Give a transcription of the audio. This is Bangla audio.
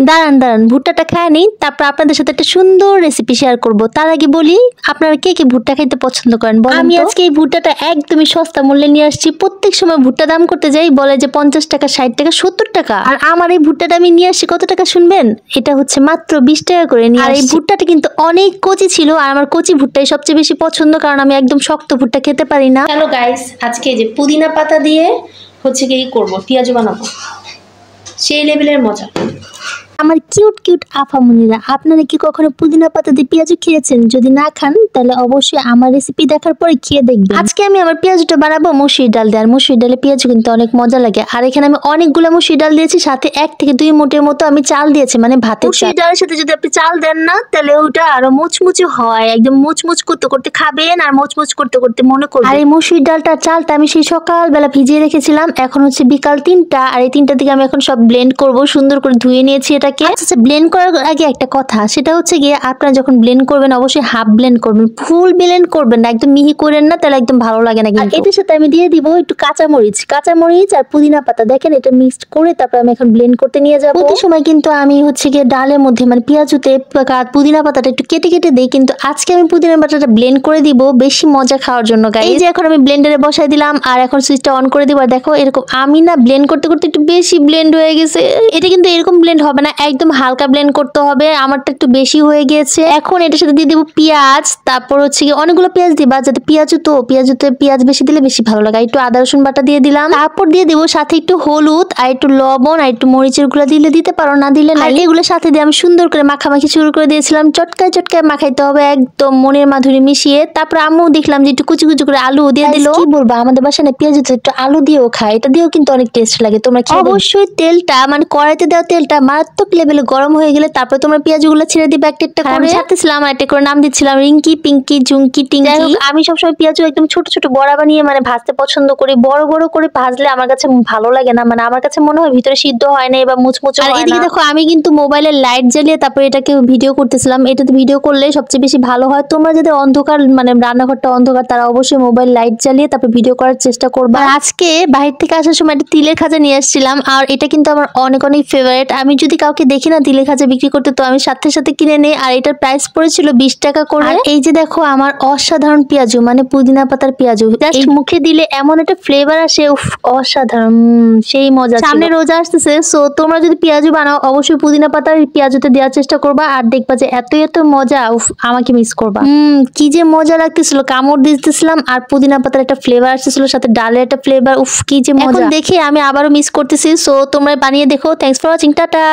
দাঁড়ান দাঁড়ান, ভুট্টাটা খায় নিই, তারপর আপনাদের সাথে একটা সুন্দর রেসিপি শেয়ার করব। তার আগে বলি, আপনারা কে কে ভুট্টা খাইতে পছন্দ করেন বলেন। আমি আজকে এই ভুট্টাটা একদমই সস্তা মূল্যে নিয়ে আসছি। প্রত্যেক সময় ভুট্টা দাম করতে যাই বলে যে 50 টাকা, 60 টাকা, 70 টাকা, আর আমার এই ভুট্টাটা আমি নিয়ে আসছি কত টাকা শুনবেন? এটা হচ্ছে মাত্র 20 টাকা করে নিয়ে আসছি। আর এই ভুট্টাটা কিন্তু অনেক কচি ছিল, আর আমার কচি ভুট্টাই সবচেয়ে বেশি পছন্দ, কারণ আমি একদম শক্ত ভুট্টা খেতে পারি না। হ্যালো গাইস, আজকে যে পুদিনা পাতা দিয়ে হচ্ছে কি করবো, পেঁয়াজ বানাবো, সেই লেভেলের মজা। আমার কিউট কিউট আফামনিরা, আপনারা কি কখনো পুদিনা পাতা দিয়ে পেঁয়াজু খেয়েছেন? যদি না খান তাহলে অবশ্যই আমার রেসিপি দেখার পরে খেয়ে দেখবেন। আজকে আমি আমার পেঁয়াজুটা বানাবো মসুর ডাল দিয়ে, আর মসুর ডালে পেঁয়াজু কিন্তু অনেক মজা লাগে। আর এখানে আমি অনেকগুলো মসুর ডাল দিয়েছি, সাথে 1 থেকে 2 মুঠের মতো আমি চাল দিয়েছি, মানে ভাতের চাল। মসুর ডালের সাথে যদি আপনি চাল দেন না, তাহলে ওটা আরো মুচমুচে হয়, একদম মুচমুচ করতে করতে খাবেন আর মুচমুচ করতে করতে মনে করবেন। আর এই মসুর ডালটা চালটা আমি সেই সকালবেলা ভিজিয়ে রেখেছিলাম, এখন হচ্ছে বিকাল 3টা, আর এই 3টার দিকে আমি এখন সব ব্লেন্ড করব। সুন্দর করে ধুয়ে নিয়েছি এটাকে। আচ্ছা, ব্লেন্ড করার আগে একটা কথা, সেটা হচ্ছে গিয়ে আপনারা যখন ব্লেন্ড করবেন অবশ্যই হাফ ব্লেন্ড করবেন, ফুল ব্লেন্ড করবেন না, একদম মিহি করেন না, তাহলে একদম ভালো লাগে না। কিন্তু এটার সাথে আমি দিয়ে দিব একটু কাঁচামরিচ আর পুদিনা পাতা। দেখেন, এটা মিক্সড করে তারপর আমি এখন ব্লেন্ড করতে নিয়ে যাব। প্রতি সময় কিন্তু আমি হচ্ছে গিয়ে ডালের মধ্যে মানে পেঁয়াজুতে পুদিনা পাতাটা একটু কেটে কেটে দেই, কিন্তু আজকে আমি পুদিনা পাতাটা ব্লেন্ড করে দিব বেশি মজা খাওয়ার জন্য। এই যে এখন আমি ব্লেন্ডারে বসাই দিলাম, আর এখন সুইচটা অন করে দিব। আর দেখো, এরকম আমি না ব্লেন্ড করতে করতে একটু বেশি ব্লেন্ড হয়ে গেছে। এটা কিন্তু এরকম ব্লেন্ড হবে না, একদম হালকা ব্লেন্ড করতে হবে। আমারটা একটু বেশি হয়ে গিয়েছে। এখন এটার সাথে দিয়ে দিব পেঁয়াজ, তারপর হচ্ছে কি অনেকগুলো পেঁয়াজ দিবা, যাতে পেঁয়াজুতে পেঁয়াজ বেশি দিলে বেশি ভালো লাগে। একটু আদা রসুন বাটা দিয়ে দিলাম, তারপর দিয়ে দিব সাথে একটু হলুদ আর একটু লবণ আর একটু মরিচের গুঁড়া। দিলে দিতে পারো, না দিলে না। এগুলো সাথে দিয়ে আমি সুন্দর করে মাখামাখি শুরু করে দিয়েছিলাম। চটকায় চটকায় মাখাইতে হবে, একদম মনের মাধুরী মিশিয়ে। তারপর আম্মু দেখলাম যে একটু কুচি কুচি করে আলু দিয়ে দিল। কি বলবো, আমাদের বাসায় না পেঁয়াজুতে একটু আলু দিয়েও খায়, এটা দিয়েও কিন্তু অনেক টেস্ট লাগে। তোমরা অবশ্যই তেলটা মানে কড়াইতে দেওয়া তেলটা মারাত্মক লেভেলে গরম হয়ে গেলে তারপর তোমরা পেঁয়াজগুলো ছেড়ে দিবে একটা একটা করে। আমি ছাড়তেছিলাম, আর একটা করে নাম দিচ্ছিলাম রিঙ্কি, পিঙ্কি, জুঙ্কি, টিঙ্কি। আমি সবসময় পেঁয়াজ একদম ছোট ছোট বড়া বানিয়ে মানে ভাজতে পছন্দ করি। বড় বড় করে ভাজলে আমার কাছে ভালো লাগে না, মানে আমার কাছে মনে হয় ভিতরে সিদ্ধ হয় না বা মুচমুচে হয় না। আর এদিকে দেখো, আমি কিন্তু মোবাইলের লাইট জ্বালিয়ে তারপরে এটাকে ভিডিও করতেছিলাম। এটাতে ভিডিও করলে সবচেয়ে বেশি ভালো হয়। তোমরা যদি অন্ধকার মানে রান্নাঘরটা অন্ধকার, তারা অবশ্যই মোবাইল লাইট জ্বালিয়ে তারপর ভিডিও করার চেষ্টা করবা। আজকে বাইরে থেকে আসার সময় একটা তিলের খাজা নিয়ে আসছিলাম, আর এটা কিন্তু আমার অনেক অনেক ফেভারিট। আমি যদি কাউকে দেখি না তিলের খাজা বিক্রি করতে, তো আমি সাথে সাথে কিনে নেই। আর এটার প্রাইস পড়েছিল 20 টাকা করে। আর এই যে দেখো, আমার অসাধারণ পেঁয়াজু মানে পুদিনা পাতার পেঁয়াজু, জাস্ট মুখে দিলে এমন একটা ফ্লেভার আসে, উফ অসাধারণ, সেই মজা। সামনে রোজা আসতেছে, সো তোমরা যদি পেঁয়াজু বানাও অবশ্যই পুদিনা পাতার পেঁয়াজুতে দেওয়ার চেষ্টা করবা, আর দেখবা যে এত এত মজা, উফ আমাকে মিস করবা। কি যে মজা লাগতেছিল, কামড় দিতেছিলাম, আর পুদিনা পাতার একটা ফ্লেভার আসতেছিল, সাথে ডালের একটা ফ্লেভার, উফ কি যে মজা। এখন দেখে আমি আবারও মিস করতেছি। সো তোমরা বানিয়ে দেখো। Thanks for watching, tata.